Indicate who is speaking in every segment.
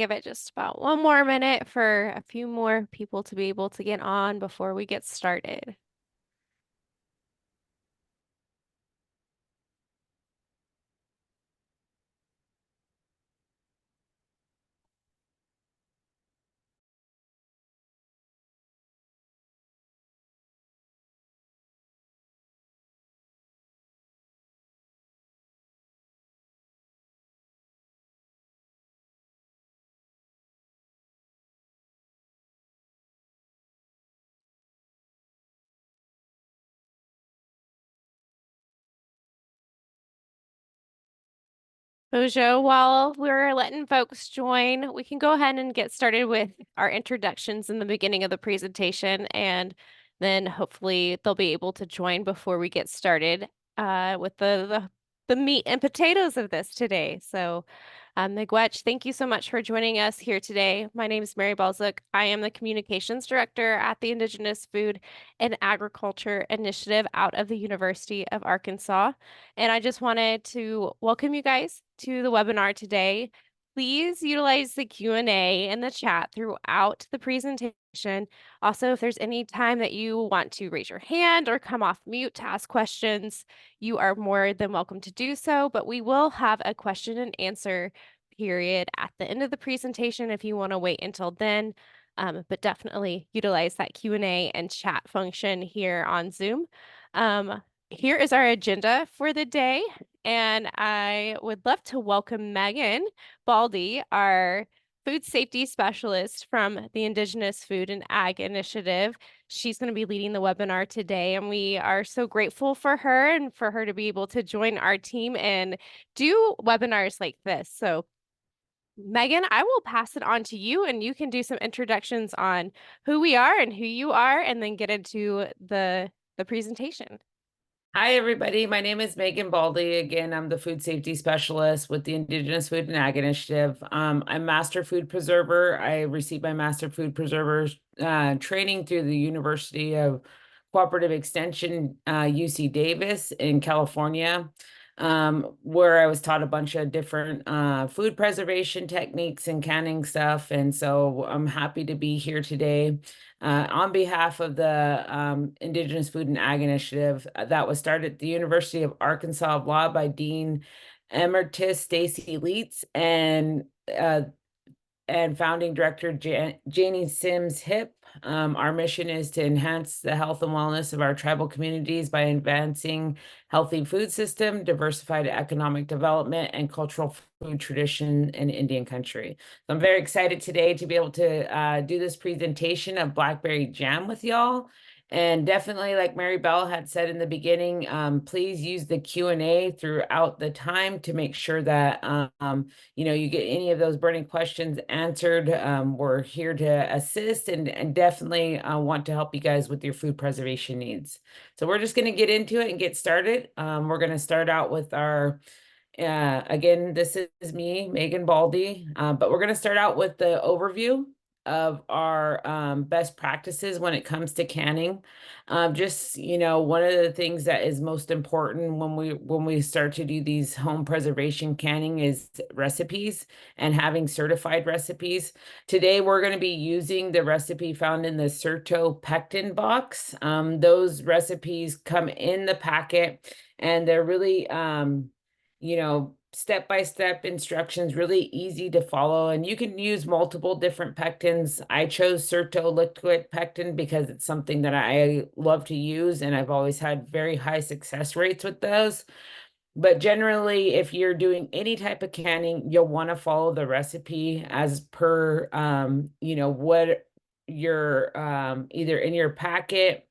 Speaker 1: give it just about one more minute for a few more people to be able to get on before we get started. Bojo, while we're letting folks join, we can go ahead and get started with our introductions in the beginning of the presentation, and then hopefully they'll be able to join before we get started with the meat and potatoes of this today. So, Miigwech, thank you so much for joining us here today. My name is Mary Balzuk. I am the Communications Director at the Indigenous Food and Agriculture Initiative out of the University of Arkansas. And I just wanted to welcome you guys to the webinar today. Please utilize the Q&A in the chat throughout the presentation. Also, if there's any time that you want to raise your hand or come off mute to ask questions, you are more than welcome to do so, but we will have a question and answer period at the end of the presentation if you want to wait until then. But definitely utilize that Q&A and chat function here on Zoom. Here is our agenda for the day, and I would love to welcome Meagen Baldy, our food safety specialist from the Indigenous Food and Ag Initiative. She's going to be leading the webinar today, and we are so grateful for her and for her to be able to join our team and do webinars like this. So Meagen, I will pass it on to you, and you can do some introductions on who we are and who you are, and then get into the presentation.
Speaker 2: Hi, everybody. My name is Meagen Baldy. Again, I'm the food safety specialist with the Indigenous Food and Ag Initiative. I'm Master Food Preserver. I received my Master Food Preserver training through the University of Cooperative Extension, UC Davis in California, where I was taught a bunch of different food preservation techniques and canning stuff. And so I'm happy to be here today. On behalf of the Indigenous Food and Ag Initiative that was started at the University of Arkansas of Law by Dean Emeritus Stacy Leitz and founding director Janie Sims Hip. Our mission is to enhance the health and wellness of our tribal communities by advancing healthy food system, diversified economic development, and cultural food tradition in Indian country. So I'm very excited today to be able to do this presentation of Blackberry jam with y'all. And definitely, like Mary Bell had said in the beginning, please use the Q&A throughout the time to make sure that you get any of those burning questions answered. We're here to assist and definitely want to help you guys with your food preservation needs. So we're just going to get into it and get started. We're going to start out with our again, this is me, Meagen Baldy, but we're going to start out with the overview of our best practices when it comes to canning. Just, one of the things that is most important when we start to do these home preservation canning is recipes and having certified recipes. Today, we're going to be using the recipe found in the Certo Pectin box. Those recipes come in the packet, and they're really step-by-step instructions, really easy to follow. And you can use multiple different pectins. I chose Certo liquid pectin because it's something that I love to use, and I've always had very high success rates with those. But generally, if you're doing any type of canning, you'll want to follow the recipe as per, what you're either in your packet,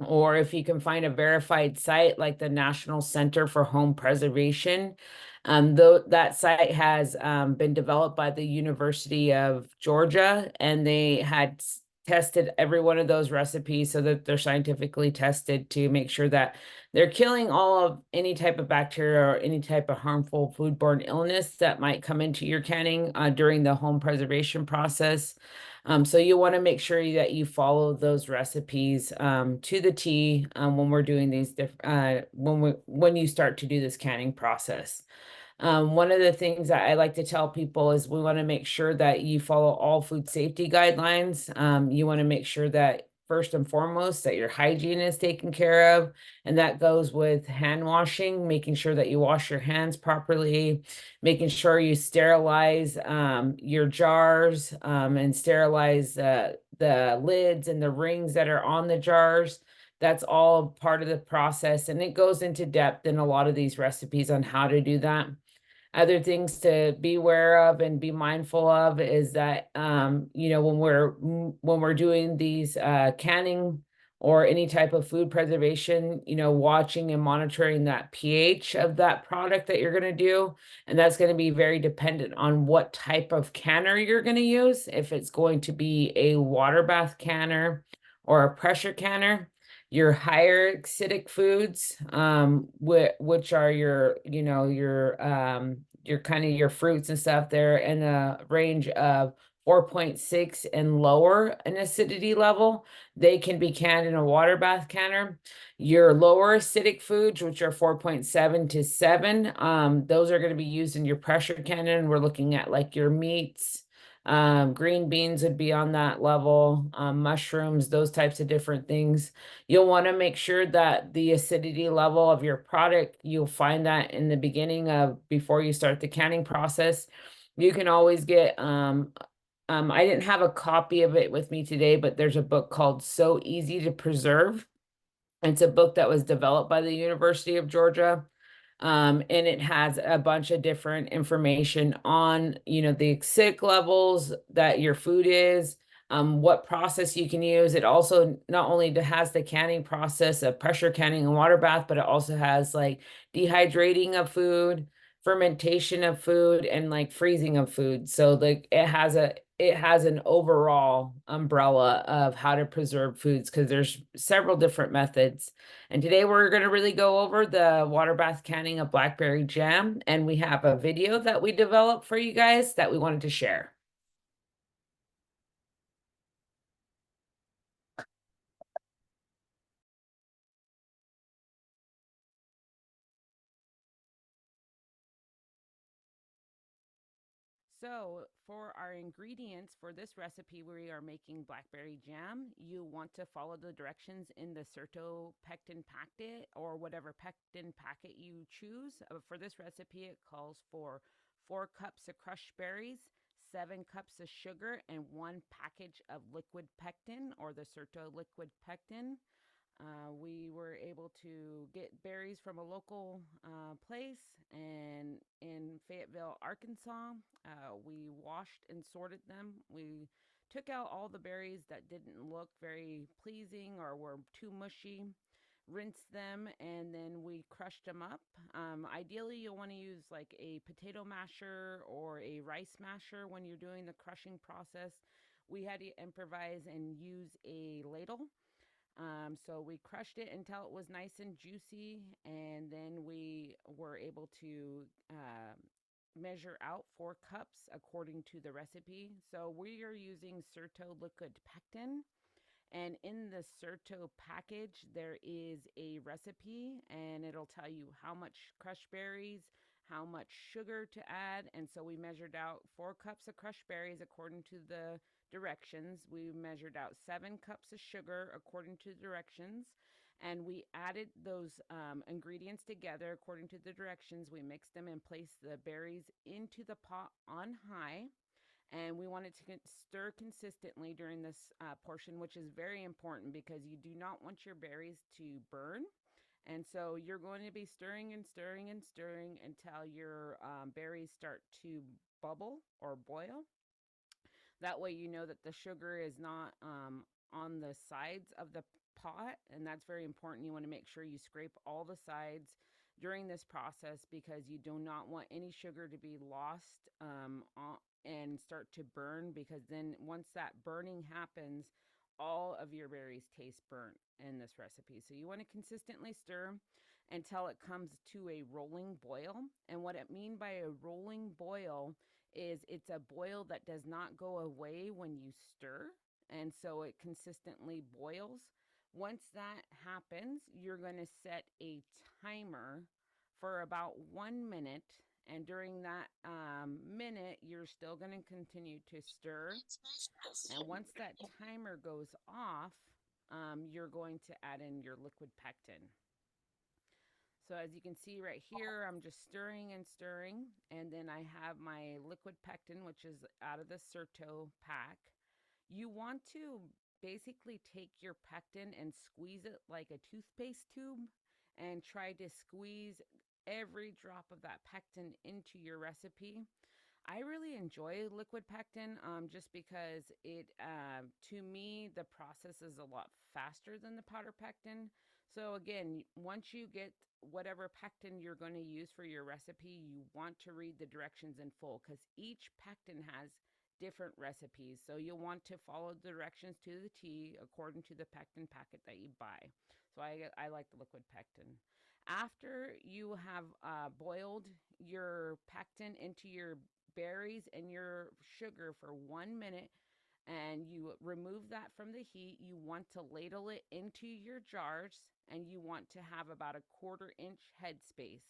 Speaker 2: or if you can find a verified site like the National Center for Home Preservation. Though that site has been developed by the University of Georgia, and they had tested every one of those recipes so that they're scientifically tested to make sure that they're killing all of any type of bacteria or any type of harmful foodborne illness that might come into your canning during the home preservation process. So you want to make sure that you follow those recipes to the T when we're doing these when you start to do this canning process. One of the things that I like to tell people is we want to make sure that you follow all food safety guidelines. You want to make sure that first and foremost that your hygiene is taken care of, and that goes with hand washing, making sure that you wash your hands properly, making sure you sterilize your jars and sterilize the lids and the rings that are on the jars. That's all part of the process, and it goes into depth in a lot of these recipes on how to do that. Other things to be aware of and be mindful of is that, when we're doing these canning or any type of food preservation, watching and monitoring that pH of that product that you're going to do. And that's going to be very dependent on what type of canner you're going to use. If it's going to be a water bath canner or a pressure canner, your higher acidic foods, which are your kind of your fruits and stuff, they're in a range of 4.6 and lower in acidity level. They can be canned in a water bath canner. Your lower acidic foods, which are 4.7 to 7, those are going to be used in your pressure canner. And we're looking at like your meats, green beans would be on that level, mushrooms, those types of different things. You'll want to make sure that the acidity level of your product, you'll find that in the beginning of before you start the canning process. You can always get I didn't have a copy of it with me today, but there's a book called So Easy to Preserve. It's a book that was developed by the University of Georgia. And it has a bunch of different information on, the acidic levels that your food is, what process you can use. It also not only has the canning process of pressure canning and water bath, but it also has like dehydrating of food, fermentation of food, and like freezing of food. So like it has an overall umbrella of how to preserve foods because there's several different methods. And today we're going to really go over the water bath canning of blackberry jam. And we have a video that we developed for you guys that we wanted to share. So for our ingredients for this recipe, we are making blackberry jam. You want to follow the directions in the Certo pectin packet or whatever pectin packet you choose. For this recipe, it calls for 4 cups of crushed berries, 7 cups of sugar, and 1 package of liquid pectin or the Certo liquid pectin. We were able to get berries from a local place and in Fayetteville, Arkansas. We washed and sorted them. We took out all the berries that didn't look very pleasing or were too mushy, rinsed them, and then we crushed them up. Ideally, you'll want to use like a potato masher or a rice masher when you're doing the crushing process. We had to improvise and use a ladle. So we crushed it until it was nice and juicy, and then we were able to measure out 4 cups according to the recipe. So we are using Certo liquid pectin. And in the Certo package, there is a recipe and it'll tell you how much crushed berries, how much sugar to add. And so we measured out 4 cups of crushed berries according to the directions. We measured out 7 cups of sugar according to the directions. And we added those ingredients together according to the directions. We mixed them and placed the berries into the pot on high, and we want it to stir consistently during this portion, which is very important because you do not want your berries to burn. And so you're going to be stirring and stirring and stirring until your berries start to bubble or boil. That way, you know that the sugar is not on the sides of the pot, and that's very important. You want to make sure you scrape all the sides during this process because you do not want any sugar to be lost and start to burn, because then once that burning happens, all of your berries taste burnt in this recipe. So you want to consistently stir until it comes to a rolling boil. And what I mean by a rolling boil is it's a boil that does not go away when you stir. And so it consistently boils. Once that happens, you're going to set a timer for about 1 minute. And during that minute, you're still going to continue to stir. And once that timer goes off, you're going to add in your liquid pectin. So as you can see right here, I'm just stirring and stirring. And then I have my liquid pectin, which is out of the Certo pack. You want to basically take your pectin and squeeze it like a toothpaste tube and try to squeeze every drop of that pectin into your recipe. I really enjoy liquid pectin just because to me, the process is a lot faster than the powder pectin. So, again, once you get whatever pectin you're going to use for your recipe, you want to read the directions in full because each pectin has different recipes. So, you'll want to follow the directions to the T according to the pectin packet that you buy. So, I like the liquid pectin. After you have boiled your pectin into your berries and your sugar for 1 minute and you remove that from the heat, you want to ladle it into your jars and you want to have about a 1/4 inch headspace.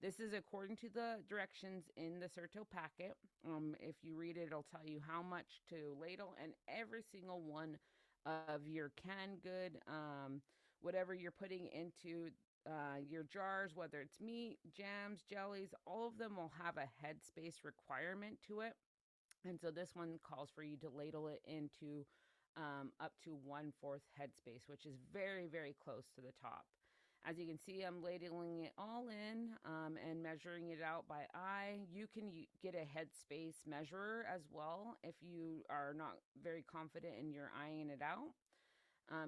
Speaker 2: This is according to the directions in the Certo packet. If you read it, it'll tell you how much to ladle, and every single one of your canned good, whatever you're putting into your jars, whether it's meat, jams, jellies, all of them will have a headspace requirement to it. And so this one calls for you to ladle it into up to 1/4 headspace, which is very, very close to the top. As you can see, I'm ladling it all in and measuring it out by eye. You can get a headspace measurer as well if you are not very confident in your eyeing it out.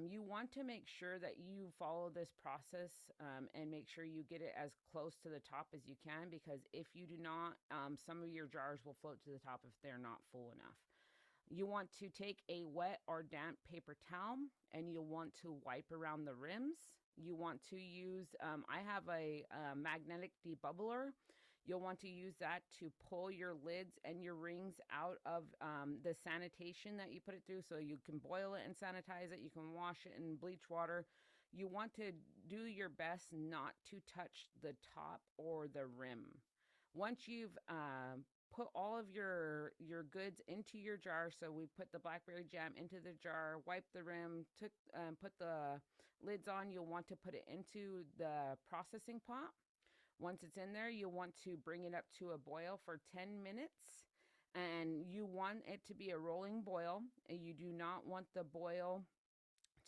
Speaker 2: You want to make sure that you follow this process and make sure you get it as close to the top as you can, because if you do not, some of your jars will float to the top if they're not full enough. You want to take a wet or damp paper towel and you'll want to wipe around the rims. You want to use, I have a magnetic debubbler. You'll want to use that to pull your lids and your rings out of the sanitation that you put it through, so you can boil it and sanitize it. You can wash it in bleach water. You want to do your best not to touch the top or the rim. Once you've put all of your goods into your jar, so we put the blackberry jam into the jar, wipe the rim, put the lids on, you'll want to put it into the processing pot. Once it's in there, you'll want to bring it up to a boil for 10 minutes. And you want it to be a rolling boil. And you do not want the boil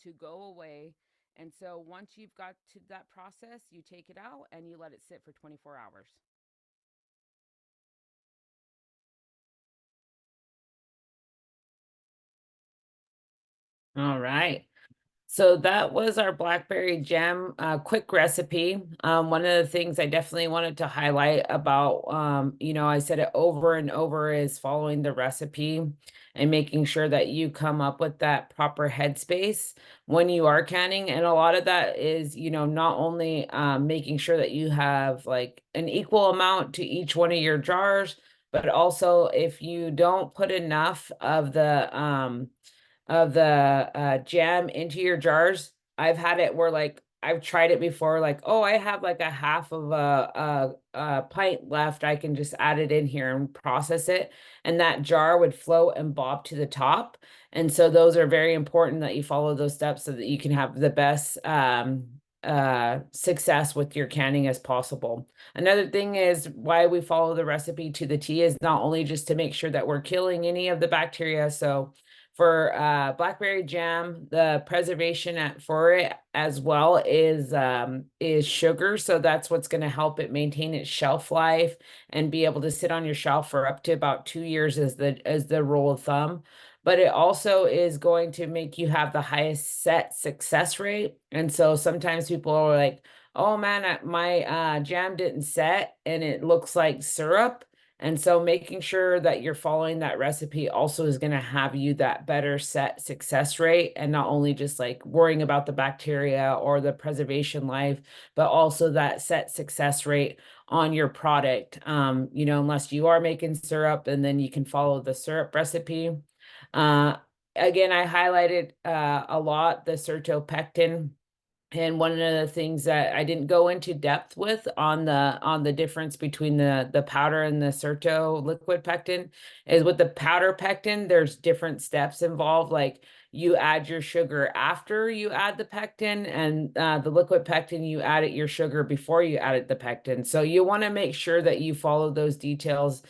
Speaker 2: to go away. And so once you've got to that process, you take it out and you let it sit for 24 hours. All right. So that was our blackberry jam quick recipe. One of the things I definitely wanted to highlight about, I said it over and over, is following the recipe and making sure that you come up with that proper headspace when you are canning. And a lot of that is, not only making sure that you have like an equal amount to each one of your jars, but also if you don't put enough of the jam into your jars. I've had it where like I've tried it before, like, oh, I have like a half of a pint left. I can just add it in here and process it. And that jar would float and bob to the top. And so those are very important that you follow those steps so that you can have the best success with your canning as possible. Another thing is why we follow the recipe to the T is not only just to make sure that we're killing any of the bacteria. So for blackberry jam, the preservation for it as well is sugar. So that's what's going to help it maintain its shelf life and be able to sit on your shelf for up to about 2 years as the rule of thumb. But it also is going to make you have the highest set success rate. And so sometimes people are like, oh man, my jam didn't set and it looks like syrup. And so making sure that you're following that recipe also is going to have you that better set success rate, and not only just like worrying about the bacteria or the preservation life, but also that set success rate on your product. Unless you are making syrup, and then you can follow the syrup recipe. Uh, Again, I highlighted a lot the sertopectin And one of the things that I didn't go into depth with on the difference between the powder and the Certo liquid pectin is with the powder pectin, there's different steps involved. Like you add your sugar after you add the pectin, and the liquid pectin, you added your sugar before you added the pectin. So you want to make sure that you follow those details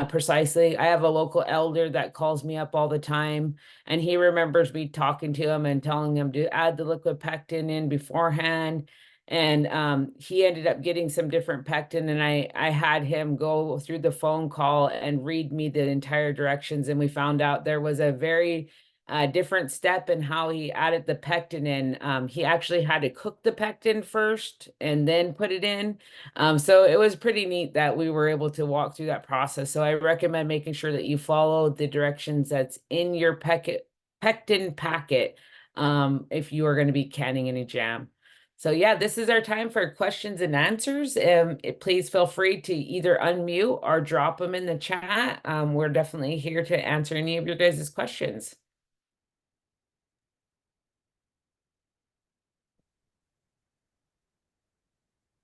Speaker 2: precisely. I have a local elder that calls me up all the time, and he remembers me talking to him and telling him to add the liquid pectin in beforehand. And he ended up getting some different pectin, and I had him go through the phone call and read me the entire directions, and we found out there was a very different step in how he added the pectin in. He actually had to cook the pectin first and then put it in. So it was pretty neat that we were able to walk through that process. So I recommend making sure that you follow the directions that's in your pectin packet if you are going to be canning any jam. So yeah, this is our time for questions and answers. Please feel free to either unmute or drop them in the chat. We're definitely here to answer any of your guys' questions.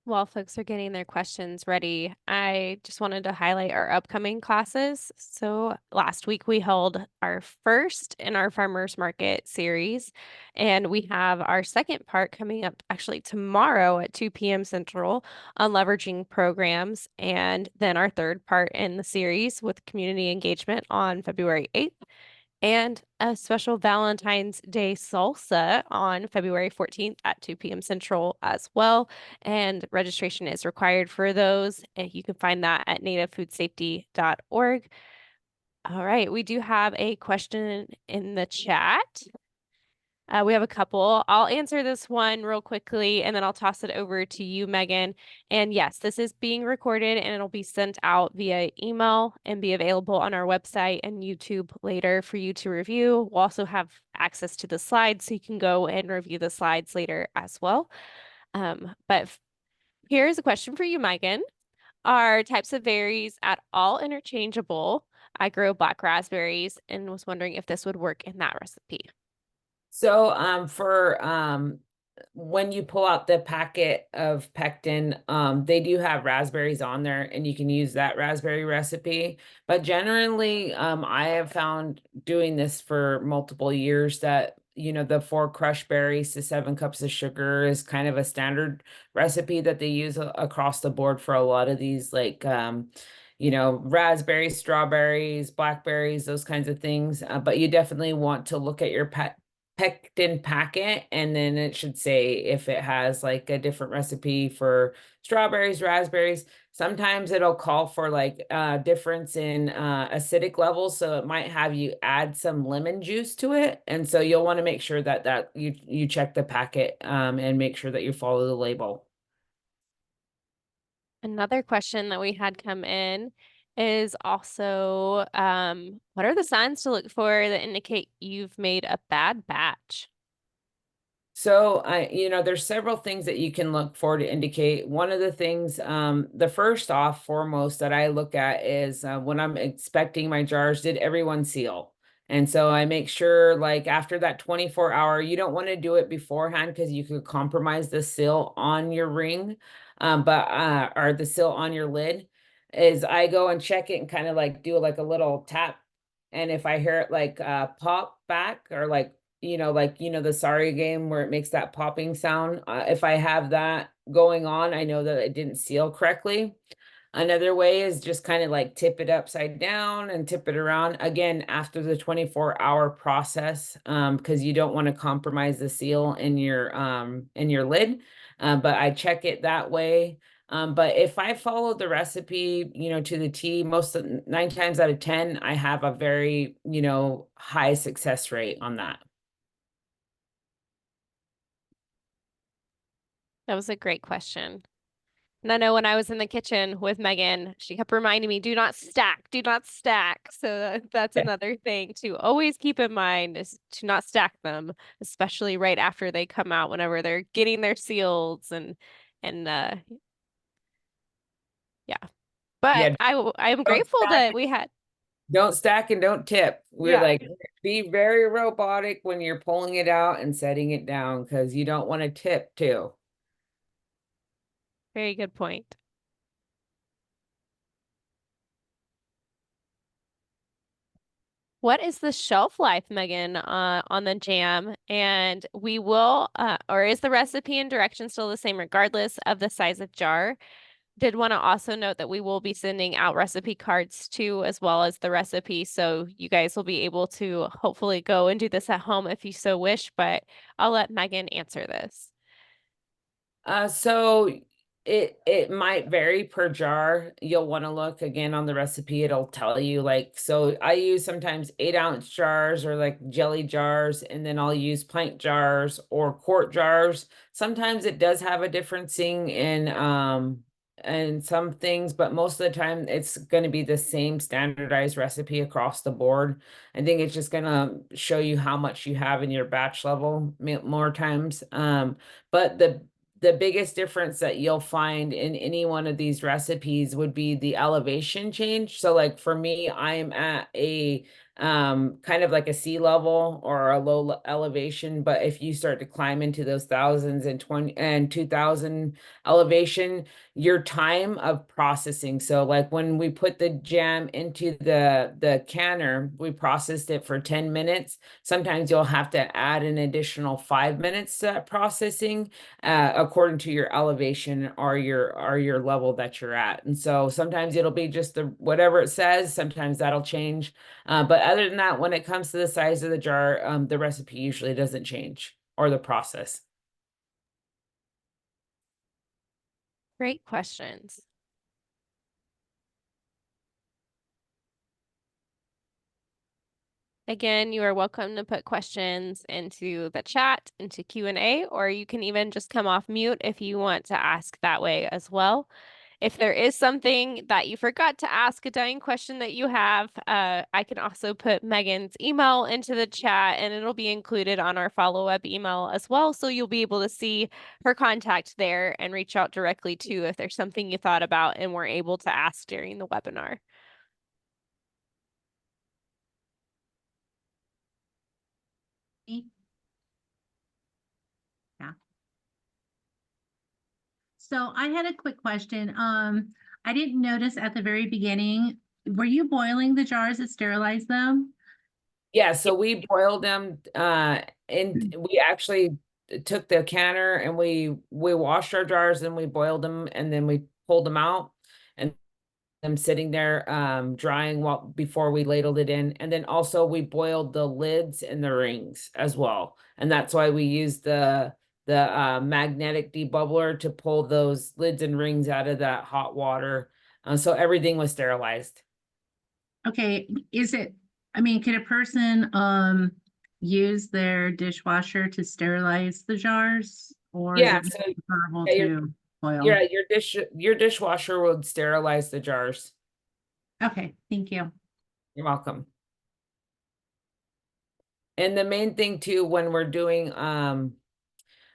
Speaker 1: While folks are getting their questions ready, I just wanted to highlight our upcoming classes. So last week we held our first in our farmers market series, and we have our second part coming up actually tomorrow at 2 p.m. Central on leveraging programs, and then our third part in the series with community engagement on February 8th. And a special Valentine's Day salsa on February 14th at 2 p.m. Central as well. And registration is required for those. And you can find that at nativefoodsafety.org. All right, we do have a question in the chat. We have a couple. I'll answer this one real quickly and then I'll toss it over to you, Meagen. And yes, this is being recorded and it'll be sent out via email and be available on our website and YouTube later for you to review. We'll also have access to the slides so you can go and review the slides later as well. But here's a question for you, Meagen. Are types of berries at all interchangeable? I grow black raspberries and was wondering if this would work in that recipe.
Speaker 2: So for when you pull out the packet of pectin, they do have raspberries on there and you can use that raspberry recipe. But generally, I have found doing this for multiple years that, you know, the 4 crushed berries to 7 cups of sugar is kind of a standard recipe that they use across the board for a lot of these, like, you know, raspberries, strawberries, blackberries, those kinds of things. But you definitely want to look at your pectin packet, and then it should say if it has like a different recipe for strawberries, raspberries. Sometimes it'll call for like difference in acidic levels, so it might have you add some lemon juice to it, and so you'll want to make sure that you check the packet and make sure that you follow the label.
Speaker 1: Another question that we had come in is also, what are the signs to look for that indicate you've made a bad batch?
Speaker 2: So you know, there's several things that you can look for to indicate. One of the things, the first off foremost that I look at is when I'm inspecting my jars, did everyone seal? And so I make sure, like after that 24-hour, you don't want to do it beforehand because you could compromise the seal on your ring, or the seal on your lid. Is I go and check it and kind of like do like a little tap, and if I hear it like pop back or like, you know, the sorry game where it makes that popping sound. If I have that going on, I know that it didn't seal correctly. Another way is just kind of like tip it upside down and tip it around again after the 24-hour process, because you don't want to compromise the seal in your lid. But I check it that way. But if I follow the recipe, you know, to the T, 9 times out of 10, I have a very, you know, high success rate on that.
Speaker 1: That was a great question. And I know when I was in the kitchen with Meagen, she kept reminding me, do not stack, do not stack. So that's another thing to always keep in mind is to not stack them, especially right after they come out, whenever they're getting their seals and yeah. But
Speaker 2: Yeah,
Speaker 1: I am
Speaker 2: don't
Speaker 1: grateful
Speaker 2: stack
Speaker 1: that we had.
Speaker 2: Don't stack and don't tip. We're
Speaker 1: Yeah,
Speaker 2: like, be very robotic when you're pulling it out and setting it down because you don't want to tip too.
Speaker 1: very good point. What is the shelf life, Megan, on the jam? And we will, or is the recipe and direction still the same regardless of the size of jar? Did want to also note that we will be sending out recipe cards too, as well as the recipe. So you guys will be able to hopefully go and do this at home if you so wish, but I'll let Megan answer this.
Speaker 2: So it might vary per jar. You'll want to look again on the recipe. It'll tell you like, so I use sometimes 8-ounce jars or like jelly jars, and then I'll use pint jars or quart jars. Sometimes it does have a differencing in some things, but most of the time it's going to be the same standardized recipe across the board. I think it's just going to show you how much you have in your batch level more times. But the biggest difference that you'll find in any one of these recipes would be the elevation change. So like for me, I'm at a kind of like a sea level or a elevation, but if you start to climb into those thousands and 20 and 2000 elevation, your time of processing. So like when we put the jam into the canner, we processed it for 10 minutes. Sometimes you'll have to add an additional 5 minutes to that processing according to your elevation or your level that you're at. And so sometimes it'll be just the whatever it says, sometimes that'll change. But other than that, when it comes to the size of the jar, the recipe usually doesn't change or the process.
Speaker 1: Great questions. Again, you are welcome to put questions into the chat, into Q&A, or you can even just come off mute if you want to ask that way as well. If there is something that you forgot to ask, a dying question that you have, I can also put Megan's email into the chat and it'll be included on our follow-up email as well. So you'll be able to see her contact there and reach out directly to if there's something you thought about and weren't able to ask during the webinar.
Speaker 3: Yeah. So I had a quick question. I didn't notice at the very beginning, were you boiling the jars to sterilize them?
Speaker 2: Yeah, so we boiled them and we actually took the canner and we washed our jars and we boiled them and then we pulled them out and them sitting there drying while before we ladled it in. And then also we boiled the lids and the rings as well. And that's why we used the magnetic debubbler to pull those lids and rings out of that hot water. So everything was sterilized.
Speaker 3: Okay, I mean, could a person use their dishwasher to sterilize the jars? Or is
Speaker 2: Yeah,
Speaker 3: it
Speaker 2: so
Speaker 3: preferable
Speaker 2: yeah,
Speaker 3: to boil?
Speaker 2: your dishwasher would sterilize the jars.
Speaker 3: Okay, thank you.
Speaker 2: You're welcome. And the main thing too, when we're doing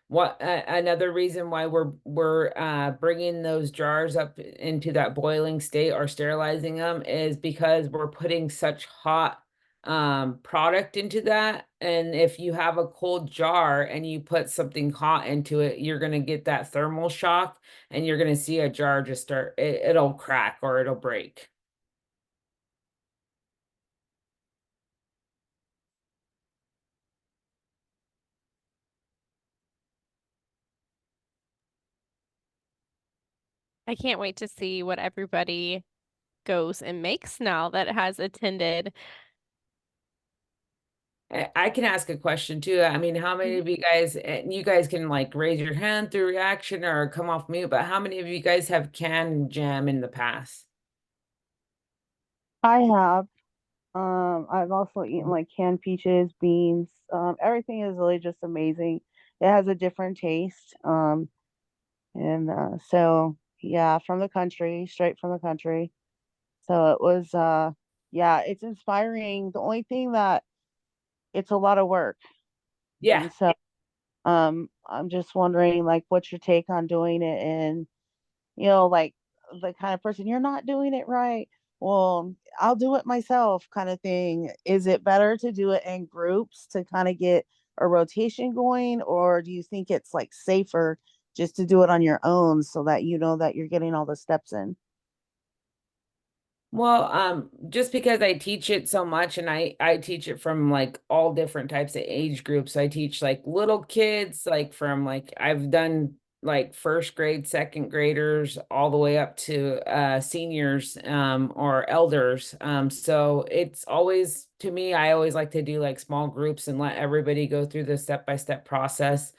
Speaker 2: what another reason why we're bringing those jars up into that boiling state or sterilizing them is because we're putting such hot product into that. And if you have a cold jar and you put something hot into it, you're going to get that thermal shock and you're going to see a jar just it'll crack or it'll break.
Speaker 1: I can't wait to see what everybody goes and makes now that has attended.
Speaker 2: I can ask a question too. I mean, how many of you guys, and you guys can like raise your hand through reaction or come off mute, but how many of you guys have canned jam in the past?
Speaker 4: I have. I've also eaten like canned peaches, beans. Everything is really just amazing. It has a different taste. And so yeah, from the country, straight from the country. So it was yeah, it's inspiring. The only thing that it's a lot of work.
Speaker 2: Yeah.
Speaker 4: And so I'm just wondering like what's your take on doing it and like the kind of person you're not doing it right. well, I'll do it myself kind of thing. Is it better to do it in groups to kind of get a rotation going, or do you think it's like safer just to do it on your own so that you know that you're getting all the steps in?
Speaker 2: Well, just because I teach it so much and I teach it from like all different types of age groups. I teach like little kids, like from like I've done like first grade, second graders, all the way up to seniors or elders. So it's always to me, I always like to do like small groups and let everybody go through the step-by-step process.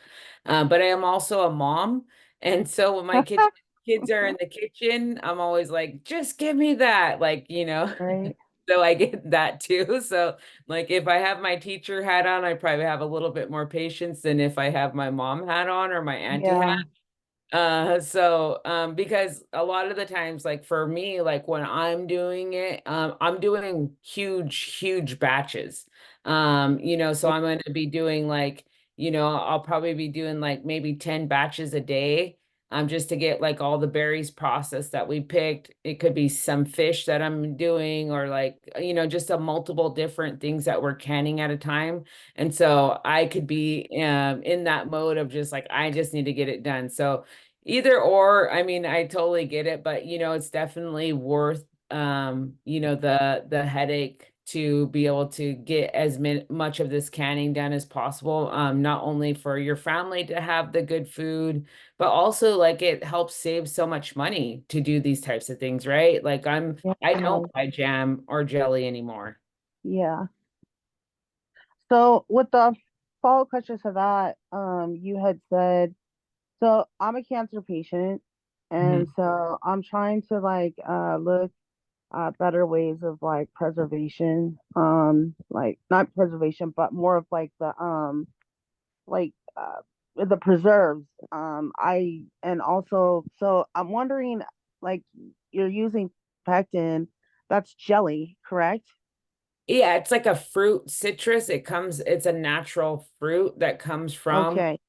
Speaker 2: But I am also a mom. And so when my kids are in the kitchen, I'm always like, just give me that. Like,
Speaker 4: Right?
Speaker 2: so I get that too. So, like, if I have my teacher hat on, I probably have a little bit more patience than if I have my mom hat on or my auntie hat.
Speaker 4: Yeah.
Speaker 2: Because a lot of the times, like for me, like when I'm doing it, I'm doing huge batches. So
Speaker 4: Yeah.
Speaker 2: I'm going to be doing like, I'll probably be doing like maybe 10 batches a day, just to get like all the berries processed that we picked. It could be some fish that I'm doing, or like, just a multiple different things that we're canning at a time. And so I could be in that mode of just like, I just need to get it done. So either or, I mean, I totally get it, but it's definitely worth the headache to be able to get as much of this canning done as possible. Not only for your family to have the good food, but also like it helps save so much money to do these types of things, right? Like I don't
Speaker 4: Yeah.
Speaker 2: buy jam or jelly anymore.
Speaker 4: Yeah. So with the follow-up question to that, you had said, so I'm a cancer patient, and
Speaker 2: Mhm.
Speaker 4: so I'm trying to like look better ways of like preservation, like not preservation, but more of like like the preserves. I and also so I'm wondering, like, you're using pectin, that's jelly, correct?
Speaker 2: Yeah, it's like a fruit citrus. It's a natural fruit that comes from,
Speaker 4: Okay.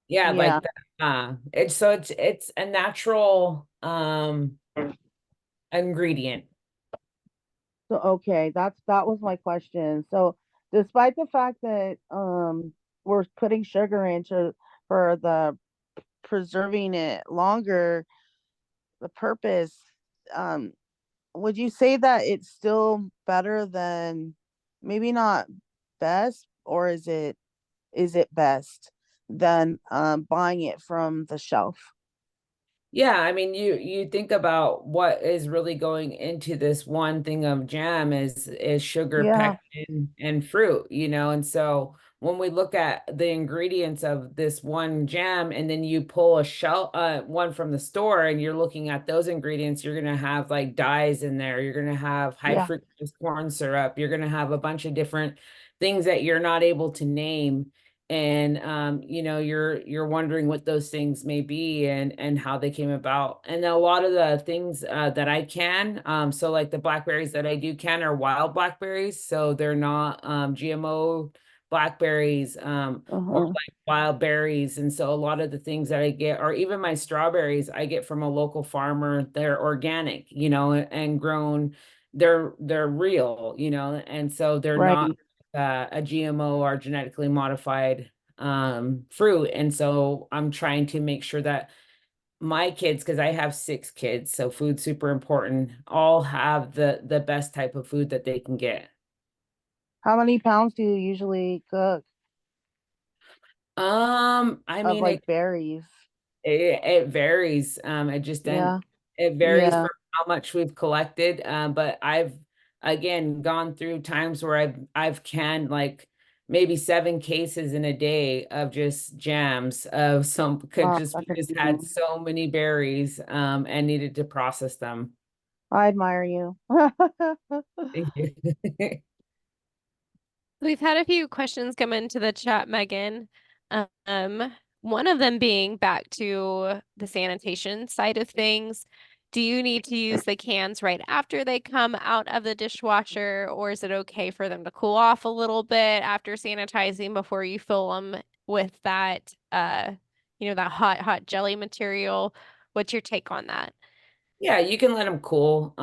Speaker 2: yeah,
Speaker 4: Yeah.
Speaker 2: like that. It's a natural ingredient.
Speaker 4: So okay, that was my question. So despite the fact that we're putting sugar into for the preserving it longer, the purpose, um, would you say that it's still better than, maybe not best, or is it best than buying it from the shelf?
Speaker 2: Yeah, I mean, you think about what is really going into this one thing of jam is sugar,
Speaker 4: Yeah.
Speaker 2: pectin, and fruit, and so when we look at the ingredients of this one jam, and then you pull a shell one from the store, and you're looking at those ingredients, you're gonna have like dyes in there, you're gonna have high
Speaker 4: Yeah.
Speaker 2: fructose corn syrup, you're gonna have a bunch of different things that you're not able to name. And you're wondering what those things may be and how they came about. And a lot of the things that I can, so like the blackberries that I do can are wild blackberries, so they're not GMO blackberries, or
Speaker 4: Uh-huh.
Speaker 2: like wild berries. And so a lot of the things that I get, or even my strawberries, I get from a local farmer. They're organic, and grown. They're real, and so they're not
Speaker 4: Right.
Speaker 2: a GMO or genetically modified fruit. And so I'm trying to make sure that my kids, because I have 6 kids, so food's super important, all have the best type of food that they can get.
Speaker 4: How many pounds do you usually cook
Speaker 2: I
Speaker 4: of
Speaker 2: mean,
Speaker 4: like berries?
Speaker 2: it varies.
Speaker 4: Yeah.
Speaker 2: It varies
Speaker 4: Yeah.
Speaker 2: from how much we've collected. But I've again gone through times where I've canned like maybe 7 cases in a day of just jams of some could
Speaker 4: Wow,
Speaker 2: just we
Speaker 4: that's
Speaker 2: just had
Speaker 4: amazing.
Speaker 2: so many berries and needed to process them.
Speaker 4: I admire you.
Speaker 2: Thank you.
Speaker 1: We've had a few questions come into the chat, Megan. Um, one of them being back to the sanitation side of things. Do you need to use the cans right after they come out of the dishwasher, or is it okay for them to cool off a little bit after sanitizing before you fill them with that that hot jelly material? What's your take on that?
Speaker 2: Yeah, you can let them cool.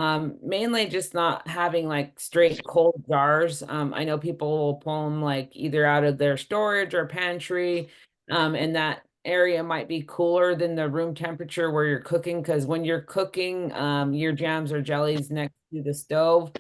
Speaker 2: Mainly just not having like straight cold jars. I know people will pull them like either out of their storage or pantry. And that area might be cooler than the room temperature where you're cooking, because when you're cooking, your jams or jellies next to the stove,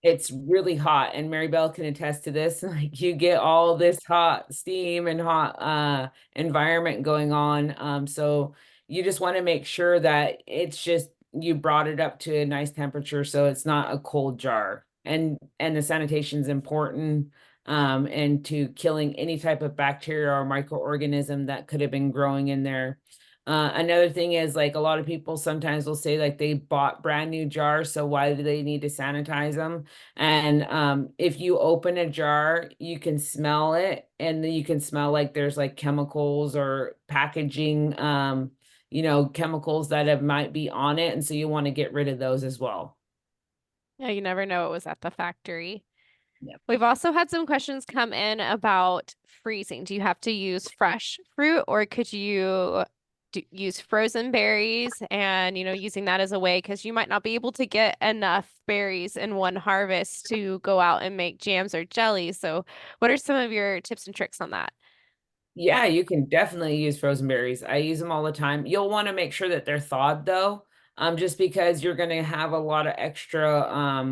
Speaker 2: it's really hot, and Mary Bell can attest to this. Like you get all this hot steam and hot environment going on. So you just want to make sure that it's just you brought it up to a nice temperature so it's not a cold jar. And the sanitation is important, and to killing any type of bacteria or microorganism that could have been growing in there. Another thing is, like, a lot of people sometimes will say like they bought brand new jars, so why do they need to sanitize them? And if you open a jar, you can smell it, and then you can smell like there's like chemicals or packaging, chemicals that have might be on it, and so you want to get rid of those as well.
Speaker 1: Yeah, you never know it was at the factory.
Speaker 2: Yep.
Speaker 1: We've also had some questions come in about freezing. Do you have to use fresh fruit, or could you use frozen berries and, using that as a way, because you might not be able to get enough berries in one harvest to go out and make jams or jellies. So what are some of your tips and tricks on that?
Speaker 2: Yeah, you can definitely use frozen berries. I use them all the time. You'll want to make sure that they're thawed though, just because you're going to have a lot of extra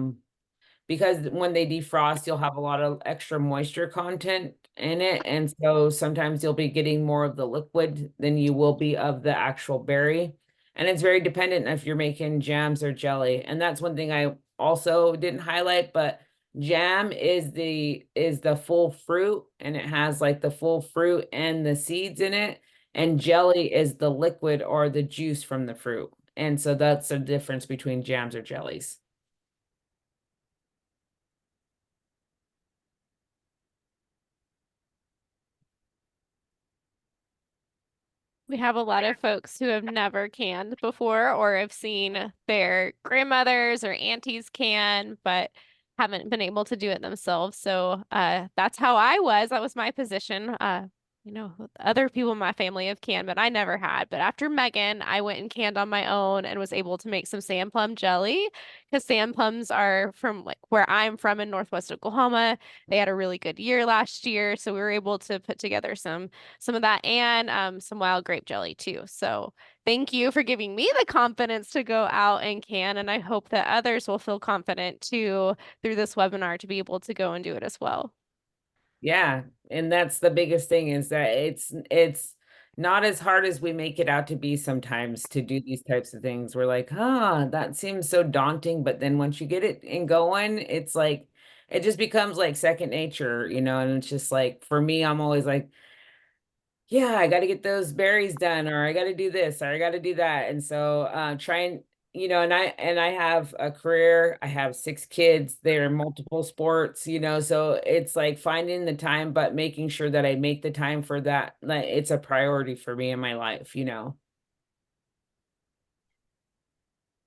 Speaker 2: because when they defrost, you'll have a lot of extra moisture content in it. And so sometimes you'll be getting more of the liquid than you will be of the actual berry. And it's very dependent if you're making jams or jelly. And that's one thing I also didn't highlight, but jam is the full fruit, and it has like the full fruit and the seeds in it. And jelly is the liquid or the juice from the fruit. And so that's the difference between jams or jellies.
Speaker 1: We have a lot of folks who have never canned before or have seen their grandmothers or aunties can, but haven't been able to do it themselves. So that's how I was. That was my position. Other people in my family have canned, but I never had. But after Megan, I went and canned on my own and was able to make some sand plum jelly, because sand plums are from like where I'm from in Northwest Oklahoma. They had a really good year last year, so we were able to put together some of that and some wild grape jelly too. So thank you for giving me the confidence to go out and can, and I hope that others will feel confident too through this webinar to be able to go and do it as well.
Speaker 2: Yeah, and that's the biggest thing, is that it's not as hard as we make it out to be sometimes to do these types of things. We're like, that seems so daunting, but then once you get it and going, it's like it just becomes like second nature, and it's just like for me, I'm always like, yeah, I got to get those berries done, or I got to do this, or I got to do that. And so trying, and I have a career, I have 6 kids, they're in multiple sports, so it's like finding the time, but making sure that I make the time for that. Like it's a priority for me in my life.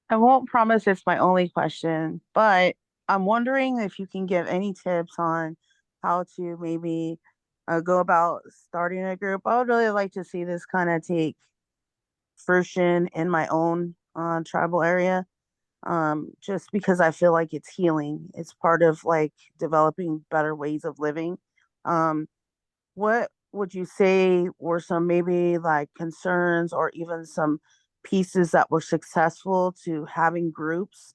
Speaker 4: I won't promise it's my only question, but I'm wondering if you can give any tips on how to maybe go about starting a group. I would really like to see this kind of take fruition in my own tribal area, just because I feel like it's healing. It's part of like developing better ways of living. Um, what would you say were some maybe like concerns or even some pieces that were successful to having groups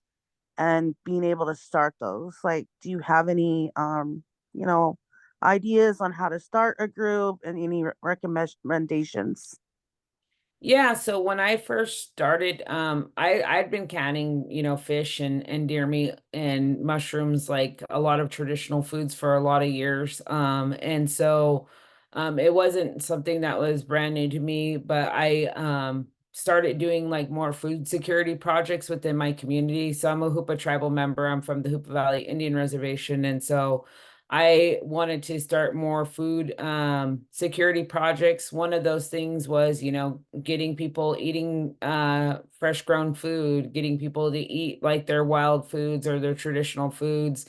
Speaker 4: and being able to start those? Like, do you have any, you know, ideas on how to start a group and any recommendations?
Speaker 2: Yeah, so when I first started, I'd been canning, fish and deer meat and mushrooms, like a lot of traditional foods for a lot of years. And so it wasn't something that was brand new to me, but I started doing like more food security projects within my community. So I'm a Hupa tribal member. I'm from the Hupa Valley Indian Reservation, and so I wanted to start more food security projects. One of those things was, getting people eating fresh grown food, getting people to eat like their wild foods or their traditional foods.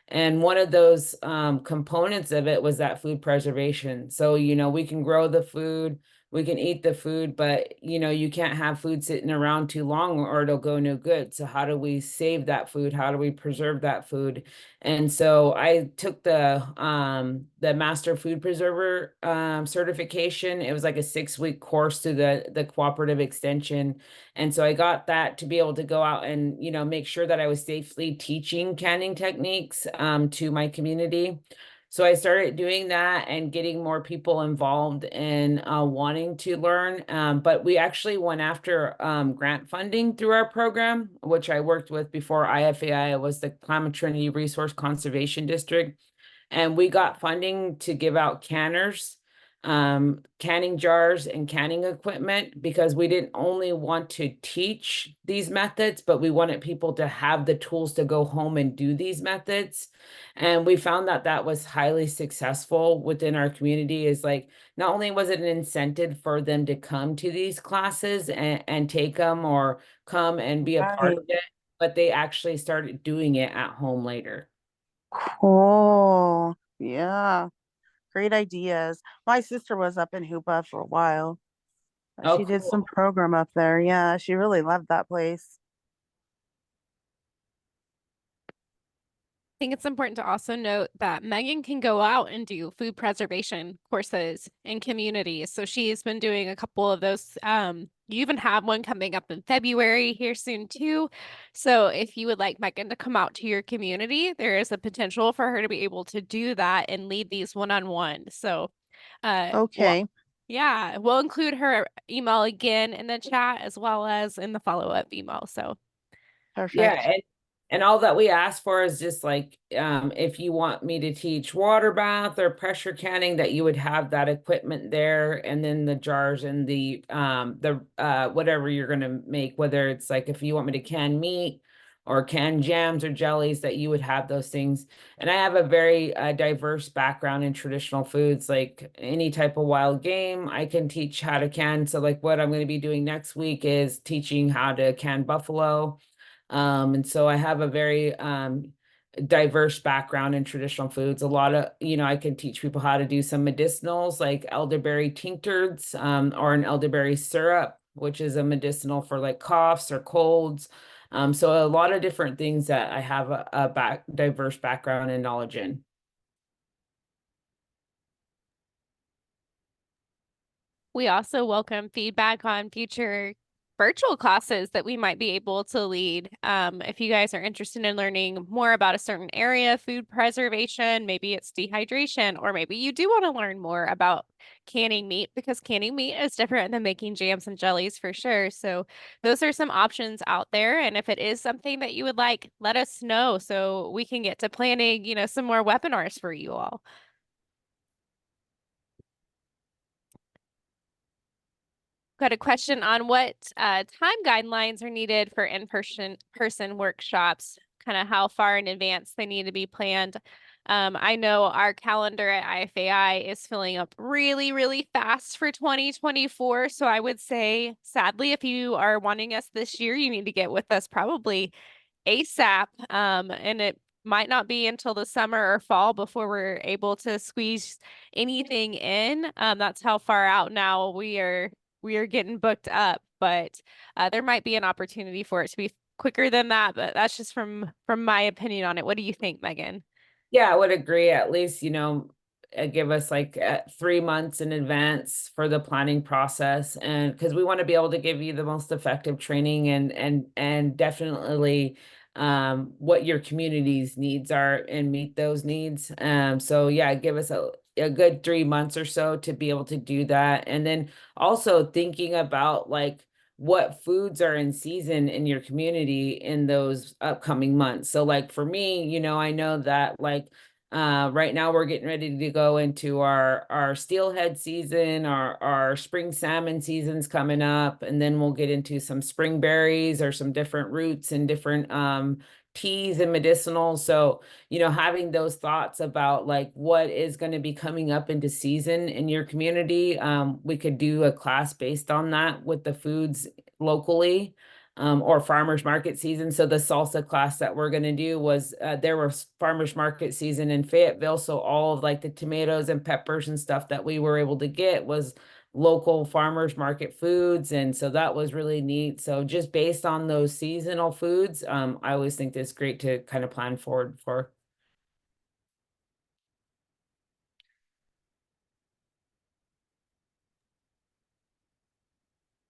Speaker 2: And one of those components of it was that food preservation. So, we can grow the food, we can eat the food, but you know, you can't have food sitting around too long or it'll go no good. So how do we save that food? How do we preserve that food? And so I took the Master Food Preserver certification. It was like a 6-week course through the cooperative extension. And so I got that to be able to go out and, you know, make sure that I was safely teaching canning techniques to my community. So I started doing that and getting more people involved in wanting to learn. But we actually went after grant funding through our program, which I worked with before IFAI. It was the Climate Trinity Resource Conservation District. And we got funding to give out canners, canning jars, and canning equipment because we didn't only want to teach these methods, but we wanted people to have the tools to go home and do these methods. And we found that that was highly successful within our community. Is like, not only was it an incentive for them to come to these classes and take them or come and be a part
Speaker 4: Right.
Speaker 2: of it, but they actually started doing it at home later.
Speaker 4: Cool. Yeah. Great ideas. My sister was up in Hupa for a while.
Speaker 2: Oh,
Speaker 4: She did
Speaker 2: cool.
Speaker 4: some program up there. Yeah, she really loved that place.
Speaker 1: I think it's important to also note that Megan can go out and do food preservation courses in communities. So she's been doing a couple of those. You even have one coming up in February here soon too. So if you would like Megan to come out to your community, there is a potential for her to be able to do that and lead these one-on-one. So well,
Speaker 4: Okay,
Speaker 1: yeah, we'll include her email again in the chat as well as in the follow-up email. So
Speaker 2: Yeah,
Speaker 4: perfect.
Speaker 2: and all that we ask for is just like if you want me to teach water bath or pressure canning, that you would have that equipment there, and then the jars and the whatever you're gonna make, whether it's like if you want me to can meat or can jams or jellies, that you would have those things. And I have a very diverse background in traditional foods, like any type of wild game I can teach how to can. So like what I'm going to be doing next week is teaching how to can buffalo. And so I have a very diverse background in traditional foods. A lot of, you know, I can teach people how to do some medicinals like elderberry tinctures or an elderberry syrup, which is a medicinal for like coughs or colds. So a lot of different things that I have a diverse background and knowledge in.
Speaker 1: we also welcome feedback on future virtual classes that we might be able to lead. If you guys are interested in learning more about a certain area, food preservation, maybe it's dehydration, or maybe you do want to learn more about canning meat, because canning meat is different than making jams and jellies for sure. So those are some options out there. And if it is something that you would like, let us know so we can get to planning, some more webinars for you all. Got a question on what time guidelines are needed for in-person workshops, kind of how far in advance they need to be planned. I know our calendar at IFAI is filling up really, really fast for 2024. So I would say, sadly, if you are wanting us this year, you need to get with us probably ASAP. And it might not be until the summer or fall before we're able to squeeze anything in. That's how far out now we are getting booked up, but there might be an opportunity for it to be quicker than that. But that's just from my opinion on it. What do you think, Megan?
Speaker 2: Yeah, I would agree. At least, you know, give us like 3 months in advance for the planning process, and because we want to be able to give you the most effective training and definitely what your community's needs are and meet those needs. So yeah, give us a good 3 months or so to be able to do that, and then also thinking about like what foods are in season in your community in those upcoming months. So like for me, you know, I know that like right now we're getting ready to go into our steelhead season, our spring salmon season's coming up, and then we'll get into some spring berries or some different roots and different teas and medicinals. So, you know, having those thoughts about like what is going to be coming up into season in your community, we could do a class based on that with the foods locally, or farmers market season. So the salsa class that we're going to do was there was farmers market season in Fayetteville. So all of like the tomatoes and peppers and stuff that we were able to get was local farmers market foods. And so that was really neat. So just based on those seasonal foods, I always think that's great to kind of plan forward for.